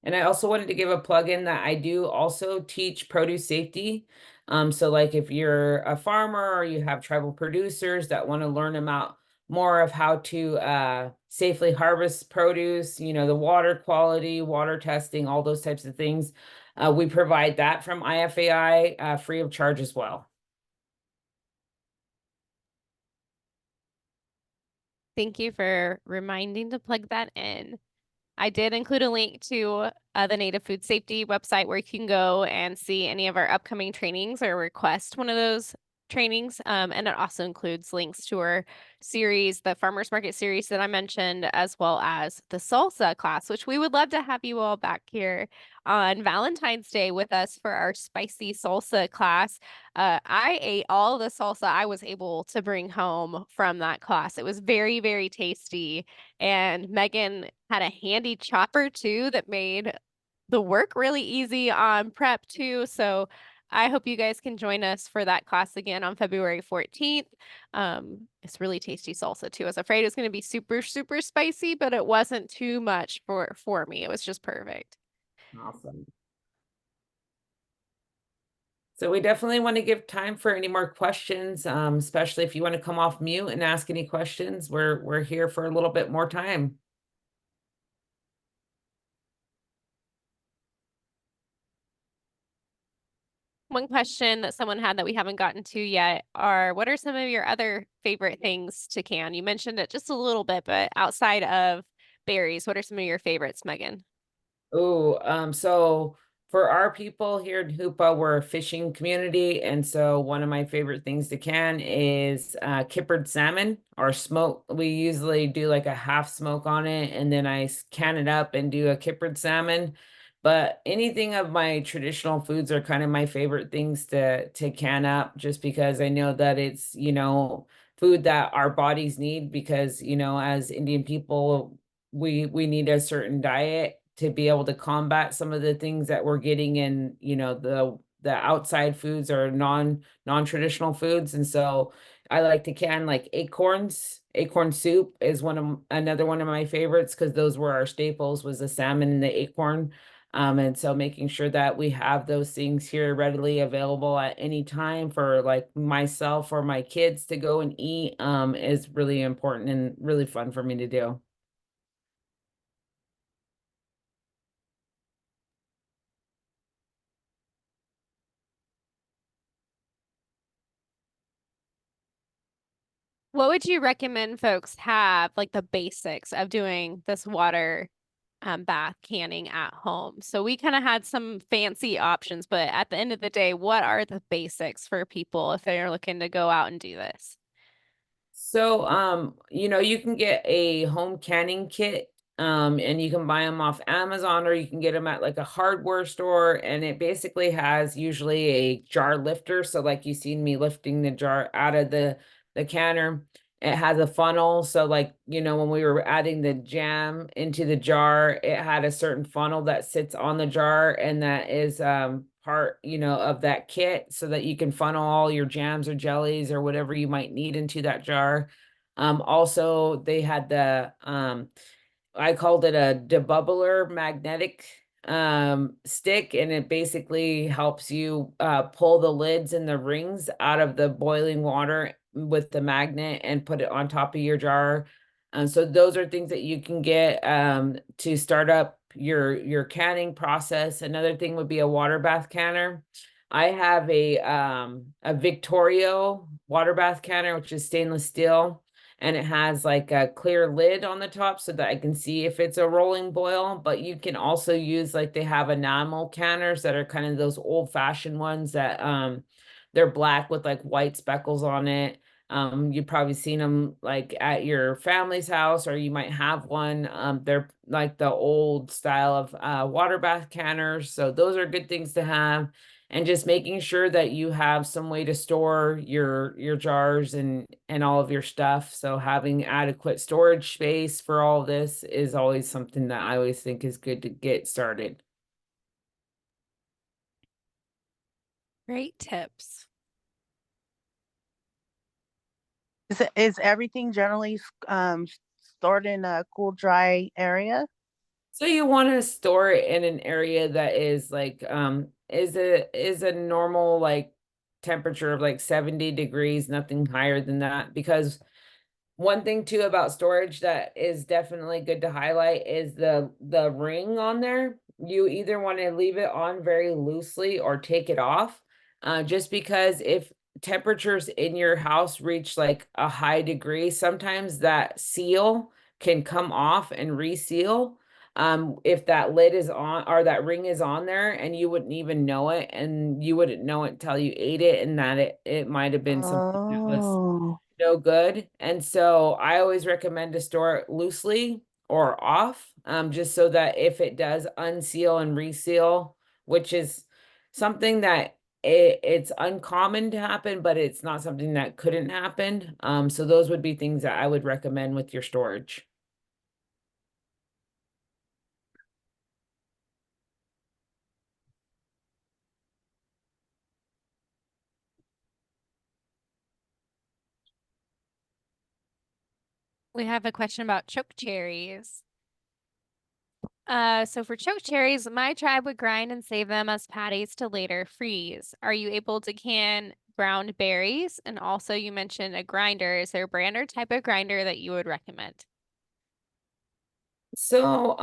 Speaker 2: And I also wanted to give a plug in that I do also teach produce safety. So like if you're a farmer or you have tribal producers that want to learn about more of how to safely harvest produce, you know, the water quality, water testing, all those types of things, we provide that from IFAI free of charge as well.
Speaker 1: Thank you for reminding to plug that in. I did include a link to the Native Food Safety website where you can go and see any of our upcoming trainings or request one of those trainings. And it also includes links to our series, the Farmers Market series that I mentioned, as well as the salsa class, which we would love to have you all back here on Valentine's Day with us for our spicy salsa class. I ate all the salsa I was able to bring home from that class. It was very, very tasty. And Meagen had a handy chopper too that made the work really easy on prep too. So I hope you guys can join us for that class again on February 14th. It's really tasty salsa too. I was afraid it was going to be super, super spicy, but it wasn't too much for me. It was just perfect.
Speaker 2: Awesome. So we definitely want to give time for any more questions, especially if you want to come off mute and ask any questions. We're here for a little bit more time.
Speaker 1: One question that someone had that we haven't gotten to yet are, what are some of your other favorite things to can? You mentioned it just a little bit, but outside of berries, what are some of your favorites, Meagen?
Speaker 2: Oh, so for our people here in Hupa, we're a fishing community. And so one of my favorite things to can is kippered salmon or smoke. We usually do like a half smoke on it and then I can it up and do a kippered salmon. But anything of my traditional foods are kind of my favorite things to can up just because I know that it's, you know, food that our bodies need because, you know, as Indian people, we need a certain diet to be able to combat some of the things that we're getting in, you know, the outside foods or non-traditional foods. And so I like to can like acorns. Acorn soup is another one of my favorites because those were our staples, was the salmon and the acorn. And so making sure that we have those things here readily available at any time for like myself or my kids to go and eat is really important and really fun for me to do.
Speaker 1: What would you recommend folks have, like the basics of doing this water bath canning at home? So we kind of had some fancy options, but at the end of the day, what are the basics for people if they're looking to go out and do this?
Speaker 2: So, you know, you can get a home canning kit, and you can buy them off Amazon or you can get them at like a hardware store. And it basically has usually a jar lifter. So like you seen me lifting the jar out of the canner, it has a funnel. So like, you know, when we were adding the jam into the jar, it had a certain funnel that sits on the jar and that is part, you know, of that kit so that you can funnel all your jams or jellies or whatever you might need into that jar. Also they had the I called it a debubbler magnetic stick, and it basically helps you pull the lids and the rings out of the boiling water with the magnet and put it on top of your jar. So those are things that you can get to start up your canning process. Another thing would be a water bath canner. I have a Victorio water bath canner, which is stainless steel, and it has like a clear lid on the top so that I can see if it's a rolling boil. But you can also use, like, they have enamel canners that are kind of those old-fashioned ones that they're black with like white speckles on it. You've probably seen them like at your family's house, or you might have one. They're like the old style of water bath canners, so those are good things to have. and just making sure that you have some way to store your jars and all of your stuff. So having adequate storage space for all of this is always something that I always think is good to get started.
Speaker 1: Great tips.
Speaker 4: Is everything generally stored in a cool, dry area?
Speaker 2: So you want to store it in an area that is like is a normal like temperature of like 70 degrees, nothing higher than that, because one thing too about storage that is definitely good to highlight is the ring on there. You either want to leave it on very loosely or take it off. Just because if temperatures in your house reach like a high degree, sometimes that seal can come off and reseal. If that lid is on or that ring is on there and you wouldn't even know it, and you wouldn't know it until you ate it, and that it might have been something that was
Speaker 4: Oh,
Speaker 2: no good. And so I always recommend to store it loosely or off, just so that if it does unseal and reseal, which is something that it's uncommon to happen, but it's not something that couldn't happen. So those would be things that I would recommend with your storage.
Speaker 1: We have a question about choke cherries. So for choke cherries, my tribe would grind and save them as patties to later freeze. Are you able to can ground berries? And also you mentioned a grinder. Is there a brand or type of grinder that you would recommend?
Speaker 2: So,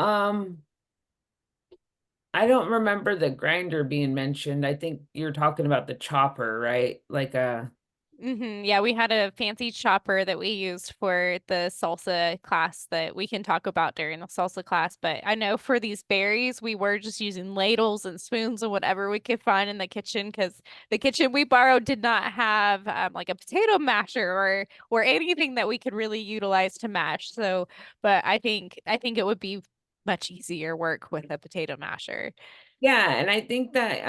Speaker 2: I don't remember the grinder being mentioned. I think you're talking about the chopper, right? Like a
Speaker 1: Yeah, we had a fancy chopper that we used for the salsa class that we can talk about during the salsa class. But I know for these berries, we were just using ladles and spoons and whatever we could find in the kitchen, because the kitchen we borrowed did not have like a potato masher or anything that we could really utilize to mash. So, but I think it would be much easier work with a potato masher.
Speaker 2: Yeah, and I think that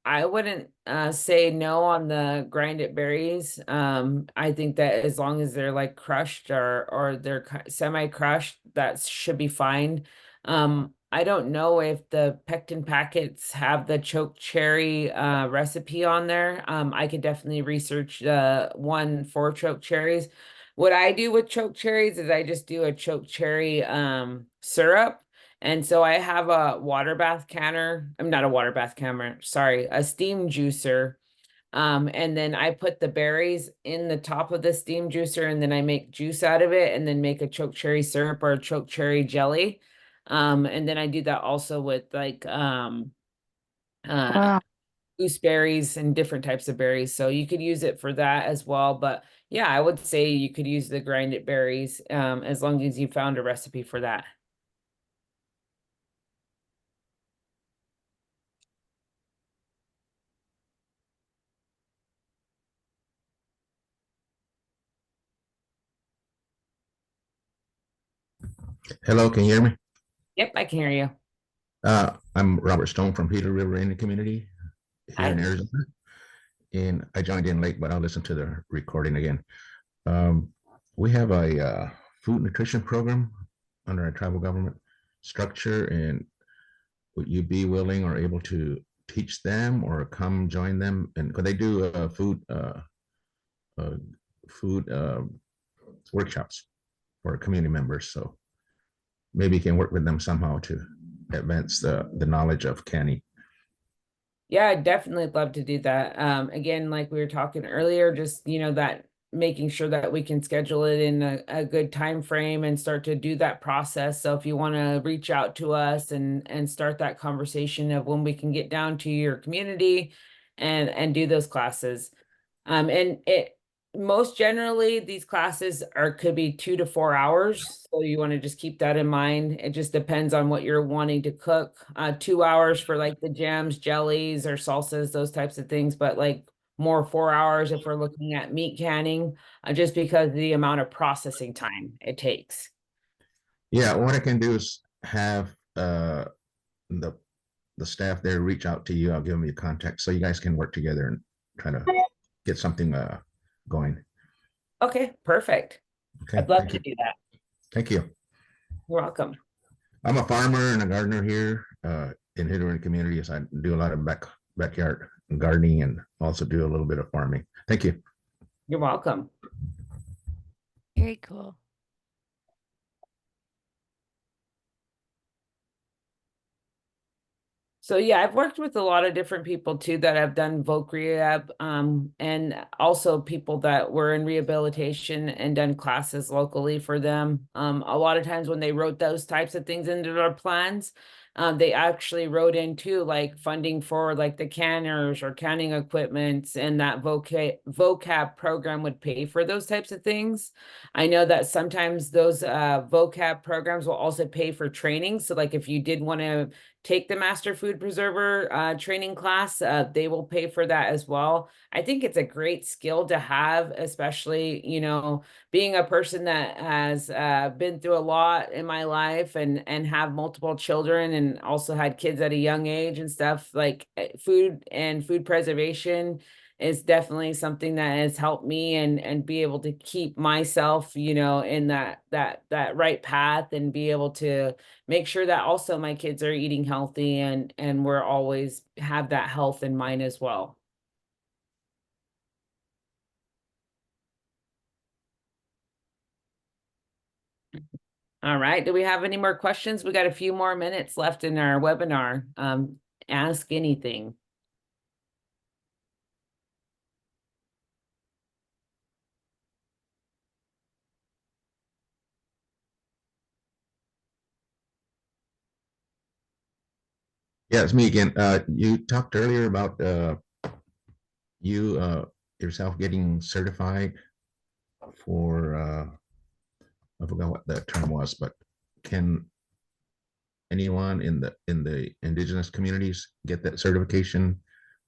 Speaker 2: I wouldn't say no on the grinded berries. I think that as long as they're like crushed or they're semi-crushed, that should be fine. I don't know if the pectin packets have the choke cherry recipe on there. I could definitely research one for choke cherries. What I do with choke cherries is I just do a choke cherry syrup. And so I have a water bath canner. I'm not a water bath canner, sorry, a steam juicer. And then I put the berries in the top of the steam juicer, and then I make juice out of it and then make a choke cherry syrup or a choke cherry jelly. And then I do that also with like uh
Speaker 4: wow.
Speaker 2: gooseberries and different types of berries. So you could use it for that as well. But yeah, I would say you could use the grinded berries as long as you found a recipe for that.
Speaker 5: Hello, can you hear me?
Speaker 2: Yep, I can hear you.
Speaker 5: I'm Robert Stone from Peter River Indian Community here in
Speaker 2: Hi.
Speaker 5: Arizona. And I joined in late, but I'll listen to the recording again. Um, we have a food nutrition program under our tribal government structure. And would you be willing or able to teach them or come join them? And could they do uh, food workshops for community members? So maybe you can work with them somehow to advance the knowledge of canning.
Speaker 2: Yeah, I'd definitely love to do that. Again, like we were talking earlier, just that making sure that we can schedule it in a good time frame and start to do that process. So if you want to reach out to us and start that conversation of when we can get down to your community and do those classes. And it most generally these classes could be 2 to 4 hours. So you want to just keep that in mind. It just depends on what you're wanting to cook. 2 hours for like the jams, jellies, or salsas, those types of things, but like more 4 hours if we're looking at meat canning, just because of the amount of processing time it takes.
Speaker 5: Yeah, what I can do is have the the staff there reach out to you. I'll give them your contact so you guys can work together and try to get something going.
Speaker 2: Okay, perfect.
Speaker 5: Okay,
Speaker 2: I'd love
Speaker 5: thank
Speaker 2: to
Speaker 5: you.
Speaker 2: do that.
Speaker 5: Thank you.
Speaker 2: You're welcome.
Speaker 5: I'm a farmer and a gardener here in Hidden communities. I do a lot of backyard gardening and also do a little bit of farming. Thank you.
Speaker 2: You're welcome.
Speaker 1: Very cool.
Speaker 2: So yeah, I've worked with a lot of different people too that have done voc rehab, and also people that were in rehabilitation and done classes locally for them. A lot of times when they wrote those types of things into their plans, they actually wrote in too, like funding for like the canners or canning equipment, and that vocab program would pay for those types of things. I know that sometimes those vocab programs will also pay for training. So like if you did want to take the master food preserver training class, they will pay for that as well. I think it's a great skill to have, especially, you know, being a person that has been through a lot in my life and have multiple children and also had kids at a young age and stuff. Like food and food preservation is definitely something that has helped me and be able to keep myself, you know, in that right path and be able to make sure that also my kids are eating healthy and we're always have that health in mind as well. All right. Do we have any more questions? We got a few more minutes left in our webinar. Ask anything.
Speaker 5: Yeah, it's me again. You talked earlier about you yourself getting certified for I forgot what that term was, but can anyone in the indigenous communities get that certification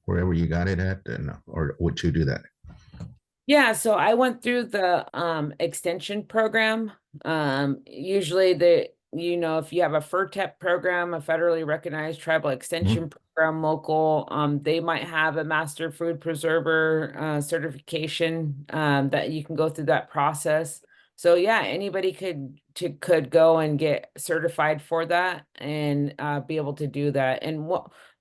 Speaker 5: wherever you got it at, and or would you do that?
Speaker 2: Yeah, so I went through the extension program. Usually you know, if you have a FERTEP program, a federally recognized tribal extension program local, they might have a master food preserver certification that you can go through that process. So yeah, anybody could go and get certified for that and be able to do that. And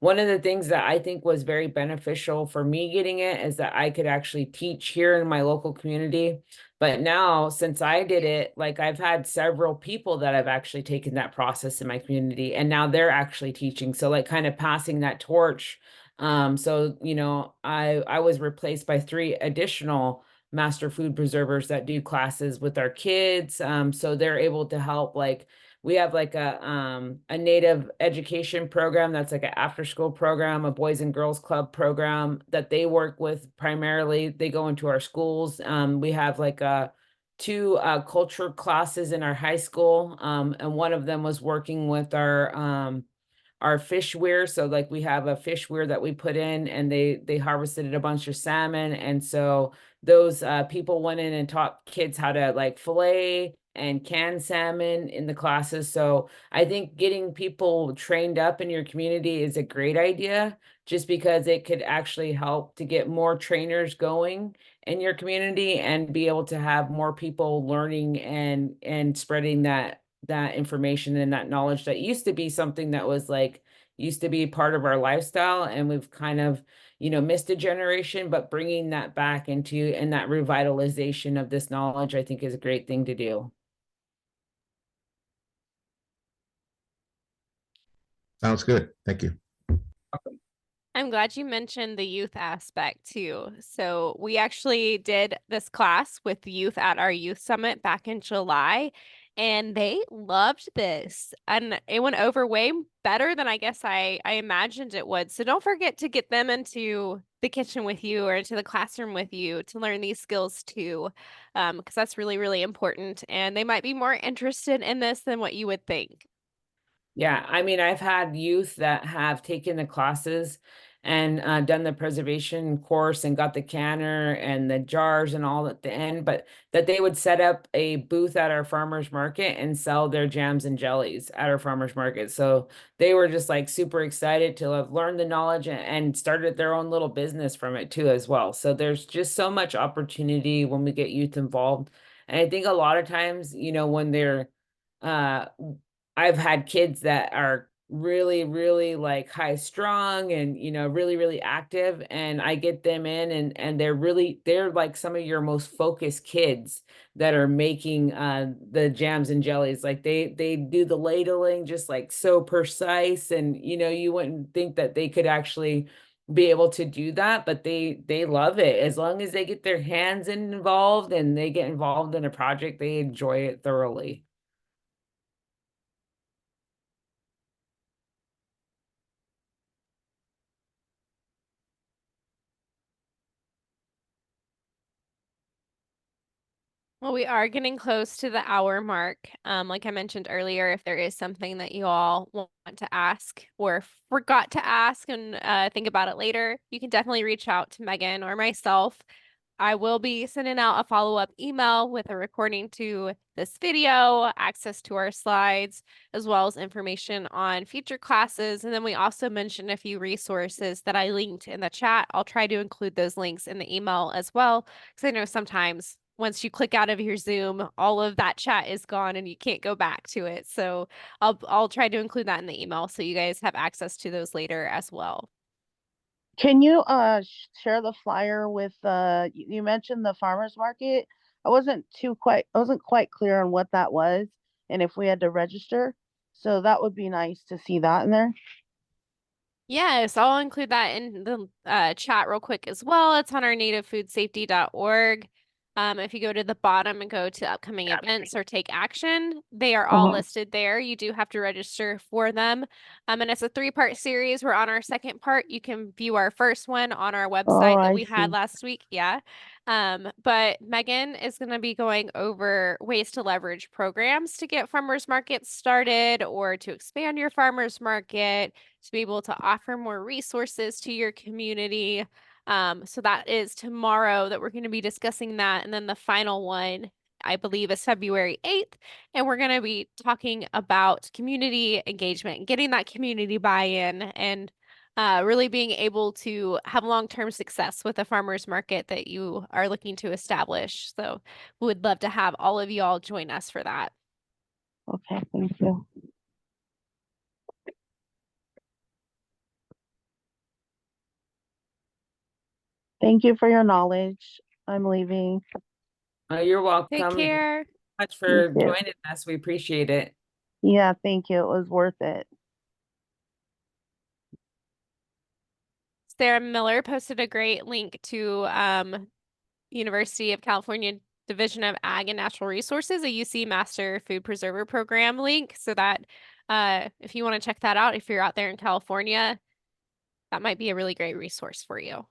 Speaker 2: one of the things that I think was very beneficial for me getting it is that I could actually teach here in my local community. But now, since I did it, like I've had several people that have actually taken that process in my community, and now they're actually teaching. So like kind of passing that torch. So, you know, I was replaced by 3 additional master food preservers that do classes with our kids. So they're able to help, like, we have like a native education program that's like an after school program, a boys and girls club program that they work with primarily. They go into our schools. We have like 2 culture classes in our high school, and one of them was working with our fish weir. So like we have a fish weir that we put in, and they harvested a bunch of salmon, and so those people went in and taught kids how to like fillet and can salmon in the classes. So I think getting people trained up in your community is a great idea, just because it could actually help to get more trainers going in your community and be able to have more people learning and spreading that information and that knowledge that used to be something that was like used to be part of our lifestyle, and we've kind of, you know, missed a generation. But bringing that back into and that revitalization of this knowledge, I think, is a great thing to do.
Speaker 5: Sounds good. Thank you.
Speaker 1: I'm glad you mentioned the youth aspect too. So we actually did this class with the youth at our youth summit back in July, and they loved this. And it went over way better than I guess I imagined it would. So don't forget to get them into the kitchen with you or into the classroom with you to learn these skills too, because that's really, really important. And they might be more interested in this than what you would think.
Speaker 2: Yeah, I mean, I've had youth that have taken the classes and done the preservation course and got the canner and the jars and all at the end, but that they would set up a booth at our farmers market and sell their jams and jellies at our farmers market. So they were just like super excited to have learned the knowledge and started their own little business from it too as well. So there's just so much opportunity when we get youth involved. And I think a lot of times, you know, when they're uh I've had kids that are really, really like high strung and, you know, really, really active. And I get them in and they're like some of your most focused kids that are making the jams and jellies. Like they do the ladling just like so precise. And, you know, you wouldn't think that they could actually be able to do that, but they love it. As long as they get their hands involved and they get involved in a project, they enjoy it thoroughly.
Speaker 1: Well, we are getting close to the hour mark. Like I mentioned earlier, if there is something that you all want to ask or forgot to ask and think about it later, you can definitely reach out to Meagen or myself. I will be sending out a follow-up email with a recording to this video, access to our slides, as well as information on future classes. And then we also mentioned a few resources that I linked in the chat. I'll try to include those links in the email as well, because I know sometimes once you click out of your Zoom, all of that chat is gone and you can't go back to it. So I'll try to include that in the email so you guys have access to those later as well.
Speaker 4: Can you share the flyer with you mentioned the farmers market? I wasn't quite clear on what that was and if we had to register. So that would be nice to see that in there.
Speaker 1: Yes, I'll include that in the chat real quick as well. It's on our nativeFoodSafety.org. If you go to the bottom and go to upcoming events or take action, they are all listed there. You do have to register for them. And it's a 3-part series. We're on our second part. You can view our first one on our
Speaker 4: Oh,
Speaker 1: website that
Speaker 4: I
Speaker 1: we had
Speaker 4: see.
Speaker 1: last week. Yeah. But Meagen is going to be going over ways to leverage programs to get farmers markets started or to expand your farmers market, to be able to offer more resources to your community. So that is tomorrow that we're going to be discussing that. And then the final one, I believe, is February 8th. And we're going to be talking about community engagement, getting that community buy-in and really being able to have long-term success with a farmer's market that you are looking to establish. So we would love to have all of you all join us for that.
Speaker 4: Okay, thank you. Thank you for your knowledge. I'm leaving.
Speaker 2: You're
Speaker 1: Take
Speaker 2: welcome.
Speaker 1: care.
Speaker 2: Much for
Speaker 4: too.
Speaker 2: joining us. We appreciate it.
Speaker 4: Yeah, thank you. It was worth it.
Speaker 1: Sarah Miller posted a great link to University of California Division of Ag and Natural Resources, a UC Master Food Preserver Program link. So that if you want to check that out, if you're out there in California, that might be a really great resource for you.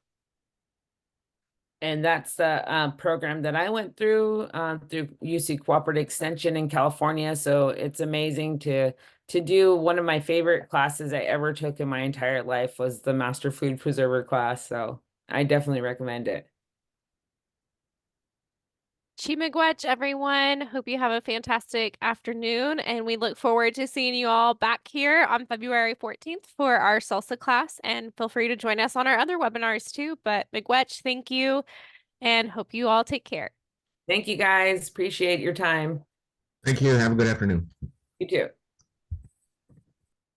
Speaker 2: And that's the program that I went through UC Cooperative Extension in California. So it's amazing to do. One of my favorite classes I ever took in my entire life was the Master Food Preserver class. So I definitely recommend it.
Speaker 1: Chi everyone. Hope you have a fantastic afternoon, and we look forward to seeing you all back here on February 14th for our salsa class. And feel free to join us on our other webinars too. But miigwech, thank you, and hope you all take care.
Speaker 2: Thank you guys. Appreciate your time.
Speaker 5: Thank you. Have a good afternoon.
Speaker 2: You too.